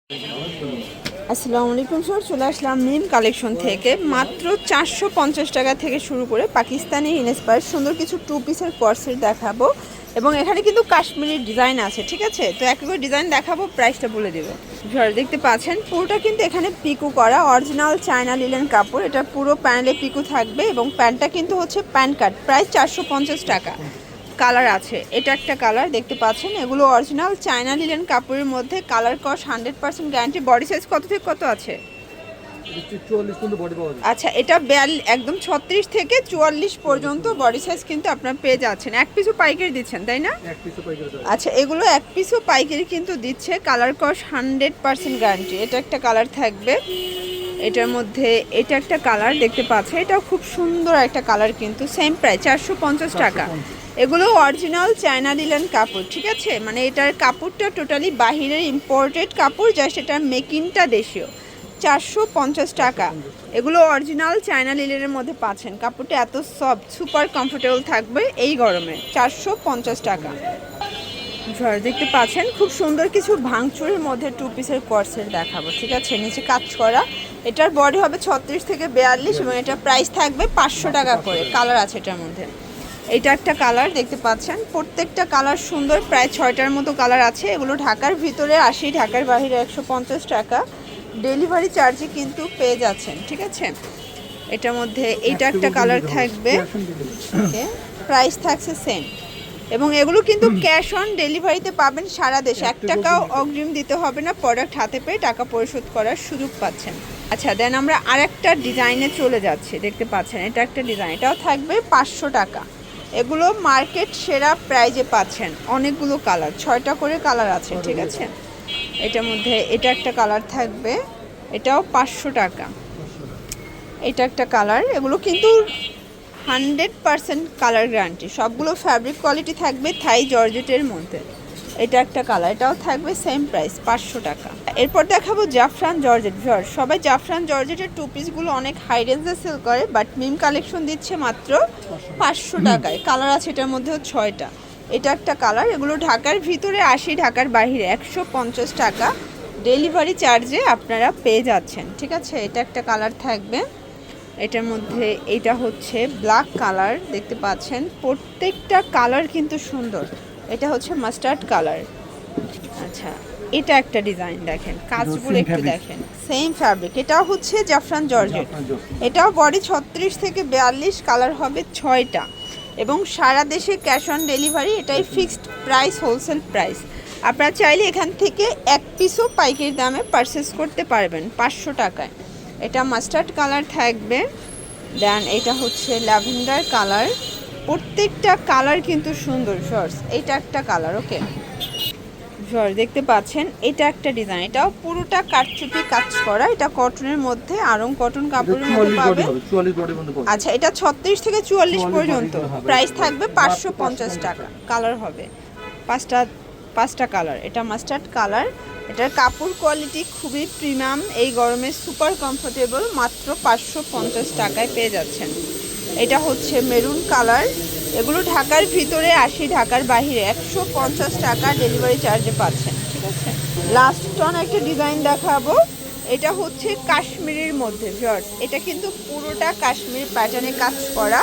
আসসালামু আলাইকুম স্যার, চলে আসলাম মিম কালেকশন থেকে। মাত্র 450 টাকা থেকে শুরু করে পাকিস্তানি ইনস্পায়ার সুন্দর কিছু টু পিসের কোর্সেট দেখাবো, এবং এখানে কিন্তু কাশ্মীরি ডিজাইন আছে। ঠিক আছে, তো এক করে ডিজাইন দেখাবো, প্রাইসটা বলে দেবো। স্যার দেখতে পাচ্ছেন পুরোটা কিন্তু এখানে পিকু করা অরিজিনাল চায়না লিলেন কাপড়। এটা পুরো প্যানেলে পিকু থাকবে এবং প্যান্টটা কিন্তু হচ্ছে প্যান্ট কাট, প্রাইস 450 টাকা। কালার আছে, এটা একটা কালার দেখতে পাচ্ছেন। এগুলো অরিজিনাল চায়না লিলেন কাপড়ের মধ্যে, কালার কস 100% গ্যারান্টি। বডি সাইজ কত থেকে কত আছে? আচ্ছা, এটা একদম 36 থেকে 44 পর্যন্ত বডি সাইজ কিন্তু আপনারা পেয়ে যাচ্ছেন। এক পিসও পাইকারি দিচ্ছেন তাই না? আচ্ছা, এগুলো এক পিসও পাইকারি কিন্তু দিচ্ছে। কালার কস 100% গ্যারান্টি। এটা একটা কালার থাকবে, এটার মধ্যে এটা একটা কালার দেখতে পাচ্ছেন। এটাও খুব সুন্দর একটা কালার, কিন্তু সেম প্রাইস 450 টাকা। এগুলো অরিজিনাল চায়না লিলেন কাপড়। ঠিক আছে, মানে এটার কাপড়টা টোটালি বাহিরের ইম্পোর্টেড কাপড়, যা সেটার মেকিংটা দেশীয়। 450 টাকা। এগুলো অরিজিনাল চায়না লিলেনের মধ্যে পাচ্ছেন। কাপড়টা এত সফট, সুপার কমফোর্টেবল থাকবে এই গরমে। 450 টাকা। দেখতে পাচ্ছেন খুব সুন্দর কিছু ভাঙচুরের মধ্যে টু পিসের কোর্সেট দেখাবো। ঠিক আছে, নিচে কাজ করা। এটার বডি হবে 36 থেকে 42 এবং এটা প্রাইস থাকবে 500 টাকা করে। কালার আছে এটার মধ্যে। এটা একটা কালার দেখতে পাচ্ছেন, প্রত্যেকটা কালার সুন্দর। প্রায় 6টার মতো কালার আছে। এগুলো ঢাকার ভিতরে 80, ঢাকার বাইরে 150 টাকা। ডেলিভারি চার্জে কিন্তু পেয়ে যাচ্ছেন। ঠিক আছে, এটার মধ্যে এইটা একটা কালার থাকবে, প্রাইস থাকছে সেম। এবং এগুলো কিন্তু ক্যাশ অন ডেলিভারিতে পাবেন সারা দেশে। 1 টাকাও অগ্রিম দিতে হবে না, প্রোডাক্ট হাতে পেয়ে টাকা পরিশোধ করার সুযোগ পাচ্ছেন। আচ্ছা, দেন আমরা আরেকটা ডিজাইনে চলে যাচ্ছি। দেখতে পাচ্ছেন এটা একটা ডিজাইন, এটাও থাকবে 500 টাকা। এগুলো মার্কেট সেরা প্রাইজে পাচ্ছেন। অনেকগুলো কালার, 6টা করে কালার আছে। ঠিক আছে, এটার মধ্যে এটা একটা কালার থাকবে, এটাও 500 টাকা। এটা একটা কালার, এগুলো কিন্তু 100% কালার গ্যারান্টি। সবগুলো ফ্যাব্রিক কোয়ালিটি থাকবে থাই জর্জেটের মধ্যে। এটা একটা কালার, এটাও থাকবে সেম প্রাইস 500 টাকা। এরপর দেখাবো জাফরান জর্জেট। সবাই জাফরান জর্জেটের টু পিসগুলো অনেক হাই রেঞ্জে সেল করে, বাট মিম কালেকশন দিচ্ছে মাত্র 500 টাকায়। কালার আছে এটার মধ্যেও 6টা। এটা একটা কালার, এগুলো ঢাকার ভিতরে 80, ঢাকার বাইরে 150 টাকা। ডেলিভারি চার্জে আপনারা পেয়ে যাচ্ছেন। ঠিক আছে, এটা একটা কালার থাকবে, এটার মধ্যে এটা হচ্ছে ব্ল্যাক কালার দেখতে পাচ্ছেন। প্রত্যেকটা কালার কিন্তু সুন্দর। এটা হচ্ছে মাস্টার্ড কালার। আচ্ছা, এটা একটা ডিজাইন দেখেন, কাজগুলো একটু দেখেন, সেম ফ্যাব্রিক। এটাও হচ্ছে জাফরান জর্জেট। এটাও বডি 36 থেকে 42, কালার হবে 6টা এবং সারা দেশে ক্যাশ অন ডেলিভারি। এটাই ফিক্সড প্রাইস, হোলসেল প্রাইস। আপনারা চাইলে এখান থেকে এক পিসও পাইকারি দামে পারচেস করতে পারবেন 500 টাকায়। এটা মাস্টার্ড কালার থাকবে, দেন এটা হচ্ছে ল্যাভেন্ডার কালার। প্রত্যেকটা কালার কিন্তু সুন্দর। শর্টস এটা একটা কালার, ওকে দেখতে পাচ্ছেন। এটা একটা ডিজাইন, এটাও পুরোটা কাটচুপি কাজ করা। এটা কটনের মধ্যে, আরং কটন কাপড়ের মধ্যে পাবেন। আচ্ছা, এটা 36 থেকে 44 পর্যন্ত। প্রাইস থাকবে 550 টাকা। কালার হবে পাঁচটা কালার। এটা মাস্টার্ড কালার। এটার কাপড় কোয়ালিটি খুবই প্রিমিয়াম, এই গরমে সুপার কমফোর্টেবল। মাত্র 550 টাকায় পেয়ে যাচ্ছেন। এটা হচ্ছে মেরুন কালার। এগুলো ঢাকার ভিতরে 80, ঢাকার বাইরে 150 টাকা ডেলিভারি চার্জে পাচ্ছেন। ঠিক আছে, লাস্ট অন একটা ডিজাইন দেখাবো। এটা হচ্ছে কাশ্মীরের মধ্যে। এটা কিন্তু পুরোটা কাশ্মীর প্যাটার্নে কাজ করা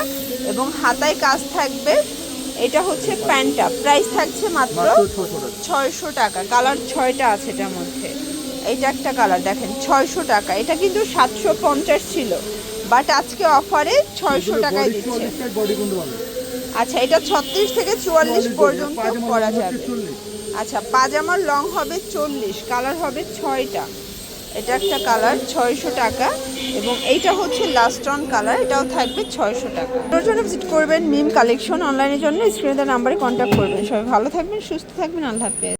এবং হাতায় কাজ থাকবে। এটা হচ্ছে প্যান্টটা, প্রাইস থাকছে মাত্র 600 টাকা। কালার 6টা আছে এটার মধ্যে। এটা একটা কালার দেখেন, 600 টাকা। এটা কিন্তু 750 ছিল, বাট আজকে অফারে 600 টাকায় দিচ্ছে। আচ্ছা, এটা 36 থেকে 44 পর্যন্ত করা যাবে। আচ্ছা, পাজামার লং হবে 40, কালার হবে 6টা। এটা একটা কালার, 600 টাকা। এবং এইটা হচ্ছে লাস্ট অন কালার, এটাও থাকবে 600 টাকা। ওর জন্য ভিজিট করবেন মিম কালেকশন। অনলাইনের জন্য স্ক্রিনে দেওয়া নাম্বারে কন্ট্যাক্ট করবেন। সবাই ভালো থাকবেন, সুস্থ থাকবেন, আল্লাহ হাফেজ।